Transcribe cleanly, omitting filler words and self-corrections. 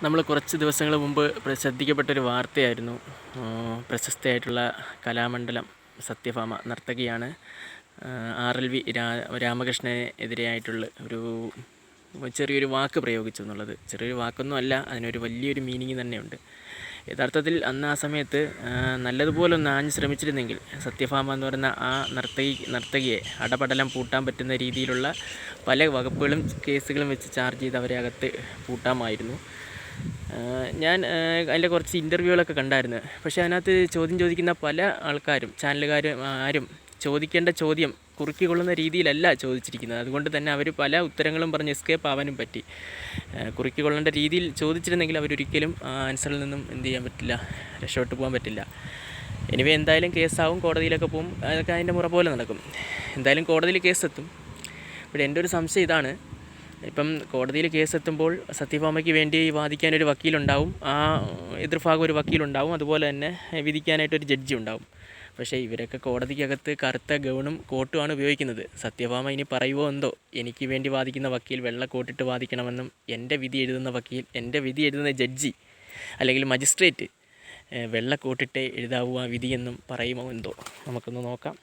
നമ്മൾ കുറച്ച് ദിവസങ്ങൾ മുമ്പ് ശ്രദ്ധിക്കപ്പെട്ടൊരു വാർത്തയായിരുന്നു. പ്രശസ്തയായിട്ടുള്ള കലാമണ്ഡലം സത്യഭാമ നർത്തകിയാണ്. RLV രാമകൃഷ്ണനെതിരെയായിട്ടുള്ള ഒരു ചെറിയൊരു വാക്ക് പ്രയോഗിച്ചു എന്നുള്ളത്. ചെറിയൊരു വാക്കൊന്നും അല്ല, അതിനൊരു വലിയൊരു മീനിങ് തന്നെയുണ്ട്. യഥാർത്ഥത്തിൽ അന്ന് ആ സമയത്ത് നല്ലതുപോലെ ഒന്ന് ആഞ്ഞ് ശ്രമിച്ചിരുന്നെങ്കിൽ സത്യഭാമ എന്ന് പറയുന്ന ആ നർത്തകിയെ അടപടലം പൂട്ടാൻ പറ്റുന്ന രീതിയിലുള്ള പല വകുപ്പുകളും കേസുകളും വെച്ച് ചാർജ് ചെയ്ത് അവരെ അകത്ത് പൂട്ടാമായിരുന്നു. ഞാൻ അതിൻ്റെ കുറച്ച് ഇൻ്റർവ്യൂകളൊക്കെ കണ്ടായിരുന്നു. പക്ഷേ അതിനകത്ത് ചോദ്യം ചോദിക്കുന്ന പല ആൾക്കാരും, ചാനലുകാരും ആരും ചോദിക്കേണ്ട ചോദ്യം കുറുക്കിക്കൊള്ളുന്ന രീതിയിലല്ല ചോദിച്ചിരിക്കുന്നത്. അതുകൊണ്ട് തന്നെ അവർ പല ഉത്തരങ്ങളും പറഞ്ഞ് എസ്കേപ്പ് ആവാനും പറ്റി. കുറുക്കിക്കൊള്ളേണ്ട രീതിയിൽ ചോദിച്ചിരുന്നെങ്കിൽ അവരൊരിക്കലും ആൻസറിൽ നിന്നും എന്ത് ചെയ്യാൻ പറ്റില്ല, രക്ഷപ്പെട്ടു പോകാൻ പറ്റില്ല. എനിവേ എന്തായാലും കേസാവും, കോടതിയിലൊക്കെ പോകും, അതൊക്കെ അതിൻ്റെ മുറ പോലെ നടക്കും. എന്തായാലും കോടതിയിൽ കേസെത്തും. ഇവിടെ എൻ്റെ ഒരു സംശയം ഇതാണ്, ഇപ്പം കോടതിയിൽ കേസെത്തുമ്പോൾ സത്യഭാമയ്ക്ക് വേണ്ടി വാദിക്കാനൊരു വക്കീലുണ്ടാവും, ആ എതിർഭാഗം ഒരു വക്കീലുണ്ടാവും, അതുപോലെ തന്നെ വിധിക്കാനായിട്ടൊരു ജഡ്ജി ഉണ്ടാവും. പക്ഷേ ഇവരൊക്കെ കോടതിക്കകത്ത് കറുത്ത ഗൗണും കോട്ടുമാണ് ഉപയോഗിക്കുന്നത്. സത്യഭാമ ഇനി പറയുമോ എന്തോ, എനിക്ക് വേണ്ടി വാദിക്കുന്ന വക്കീൽ വെള്ള കോട്ടിട്ട് വാദിക്കണമെന്നും എൻ്റെ വിധി എഴുതുന്ന വക്കീൽ, എൻ്റെ വിധി എഴുതുന്ന ജഡ്ജി അല്ലെങ്കിൽ മജിസ്ട്രേറ്റ് വെള്ള കോട്ടിട്ടേ എഴുതാവൂ ആ വിധിയെന്നും പറയുമോ എന്തോ. നമുക്കൊന്ന് നോക്കാം.